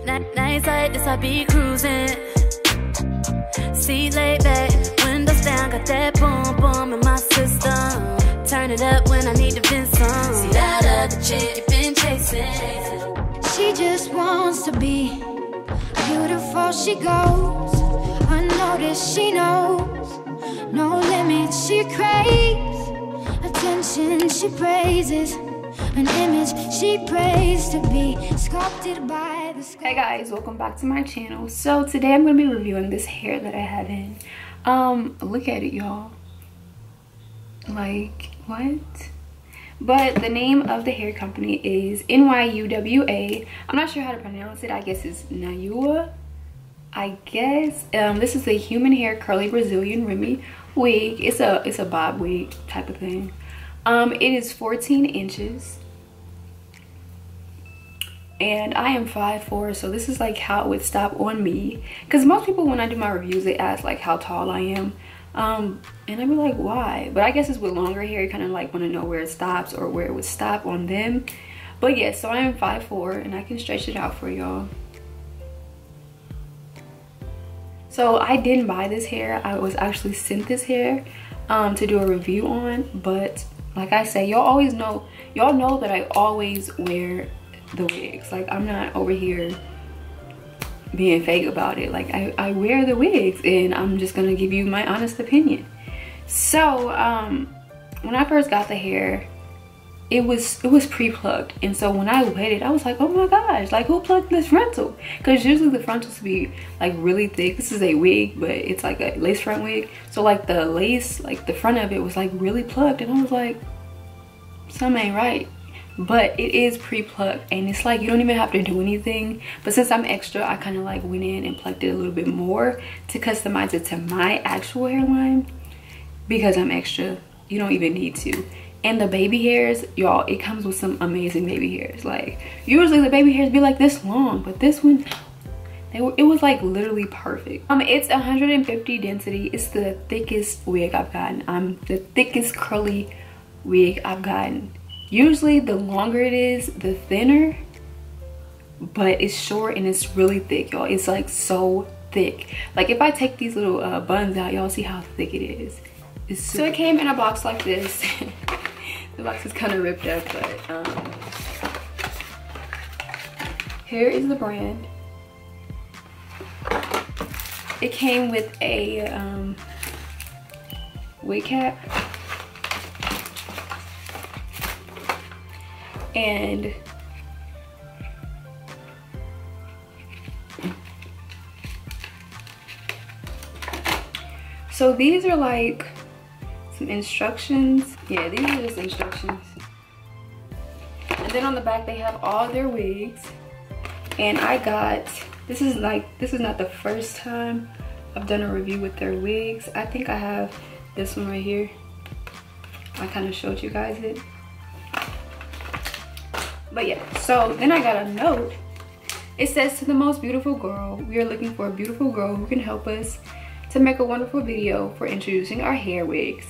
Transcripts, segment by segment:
Nights like this, I be cruising. Seat laid back, windows down, got that boom boom in my system. Turn it up when I need to vent some. See that other chick you've been chasing. She just wants to be beautiful. She goes unnoticed. She knows no limits. She craves attention. She praises an image she prays to be sculpted by the sky. Hey guys, welcome back to my channel. So today I'm going to be reviewing this hair that I have in. Look at it, y'all. Like, what? But the name of the hair company is NYUWA. I'm not sure how to pronounce it. I guess it's Nayua. I guess this is a human hair curly Brazilian Remy wig. It's a bob wig type of thing. It is 14 inches. And I am 5'4", so this is like how it would stop on me. Because most people, when I do my reviews, they ask like how tall I am. And I'd be like, why? But I guess it's with longer hair, you kind of like want to know where it stops or where it would stop on them. But yeah, so I am 5'4", and I can stretch it out for y'all. So I didn't buy this hair. I was actually sent this hair to do a review on. But like I say, y'all know that I always wear the wigs. Like, I'm not over here being fake about it. Like, I wear the wigs, and I'm just gonna give you my honest opinion. So when I first got the hair, it was pre-plucked, and so when I waited, I was like, oh my gosh, like, who plucked this frontal? Because usually the frontals be like really thick. This is a wig, but it's like a lace front wig, so like the lace, like the front of it was like really plucked, and I was like, something ain't right. But it is pre-plucked, and it's like you don't even have to do anything. But since I'm extra, I kind of like went in and plucked it a little bit more to customize it to my actual hairline. Because I'm extra, you don't even need to. And the baby hairs, y'all, it comes with some amazing baby hairs. Like, usually the baby hairs be like this long, but this one, it was like literally perfect. It's 150 density. It's the thickest wig I've gotten. The thickest curly wig I've gotten. Usually the longer it is, the thinner, but it's short and it's really thick, y'all. It's like so thick. Like, if I take these little buns out, y'all see how thick it is. So it came in a box like this. The box is kind of ripped up, but here is the brand. It came with a wig cap. And so these are like some instructions. Yeah, these are just instructions. And then on the back they have all their wigs. And I got, this is not the first time I've done a review with their wigs. I think I have this one right here. I kind of showed you guys it. But yeah, so then I got a note. It says, to the most beautiful girl, we are looking for a beautiful girl who can help us to make a wonderful video for introducing our hair wigs.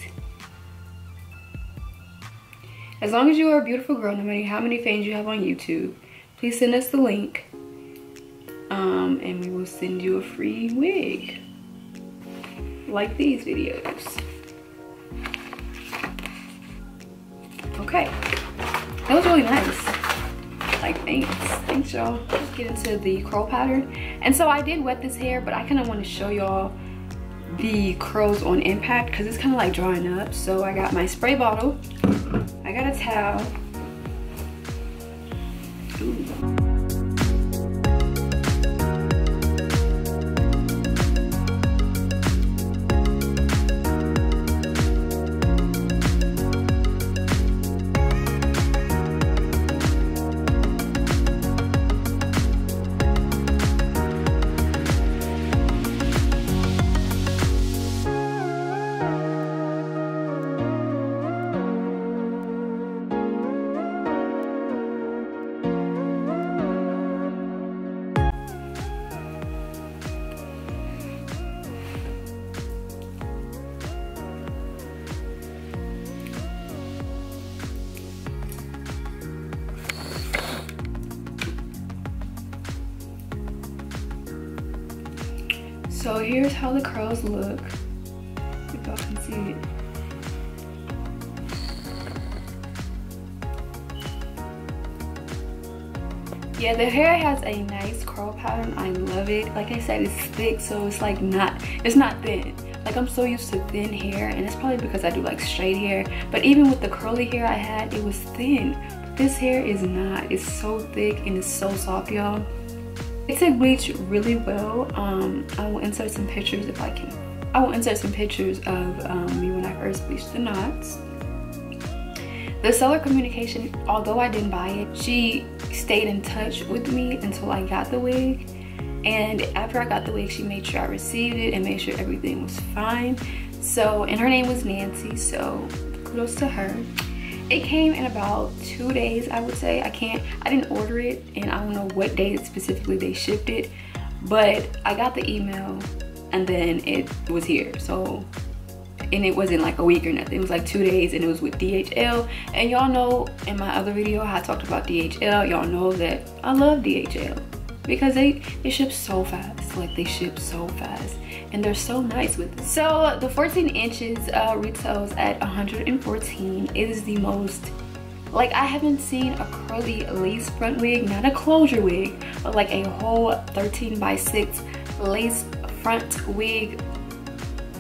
As long as you are a beautiful girl, no matter how many fans you have on YouTube, please send us the link and we will send you a free wig like these videos. Okay, that was really nice. Like, thanks y'all. Let's get into the curl pattern. And so I did wet this hair, but I kind of want to show y'all the curls on impact because it's kind of like drying up. So I got my spray bottle, I got a towel. Ooh. So here's how the curls look, if y'all can see it. Yeah, the hair has a nice curl pattern. I love it. Like I said, it's thick, so it's like it's not thin. Like, I'm so used to thin hair, and it's probably because I do like straight hair. But even with the curly hair I had, it was thin. This hair is not. It's so thick and it's so soft, y'all. It took bleach really well. I will insert some pictures if I can. I will insert some pictures of me when I first bleached the knots. The seller communication, although I didn't buy it, she stayed in touch with me until I got the wig. And after I got the wig, she made sure I received it and made sure everything was fine. So, and her name was Nancy, so kudos to her. It came in about 2 days, I would say. I didn't order it, and I don't know what day specifically they shipped it, but I got the email and then it was here. So, and it wasn't like a week or nothing. It was like 2 days, and it was with DHL. And y'all know in my other video I talked about DHL. Y'all know that I love DHL because they ship so fast. Like, they ship so fast and they're so nice with it. So the 14 inches retails at $114. It is the most, like, I haven't seen a curly lace front wig, not a closure wig, but like a whole 13x6 lace front wig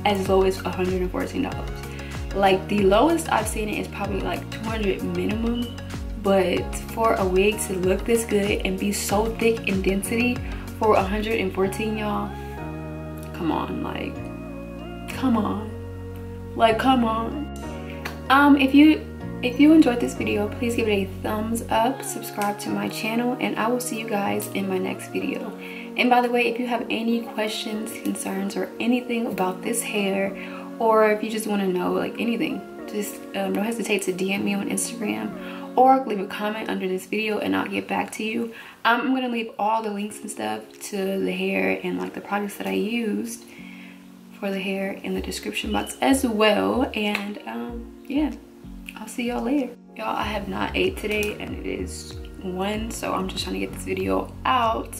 as low as $114. Like, the lowest I've seen it is probably like $200 minimum, but for a wig to look this good and be so thick in density for $114, y'all, come on, like, come on, like, come on. If you enjoyed this video, please give it a thumbs up, subscribe to my channel, and I will see you guys in my next video. And by the way, if you have any questions, concerns, or anything about this hair, or if you just want to know like anything, just don't hesitate to DM me on Instagram or leave a comment under this video and I'll get back to you. I'm gonna leave all the links and stuff to the hair and like the products that I used for the hair in the description box as well. And yeah, I'll see y'all later. Y'all, I have not ate today and it is 1, so I'm just trying to get this video out.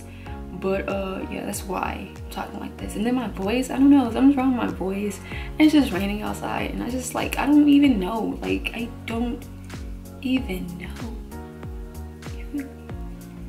But yeah, that's why I'm talking like this. And then my voice, I don't know, something's wrong with my voice. It's just raining outside and I just, like, I don't even know. Like, I don't even know.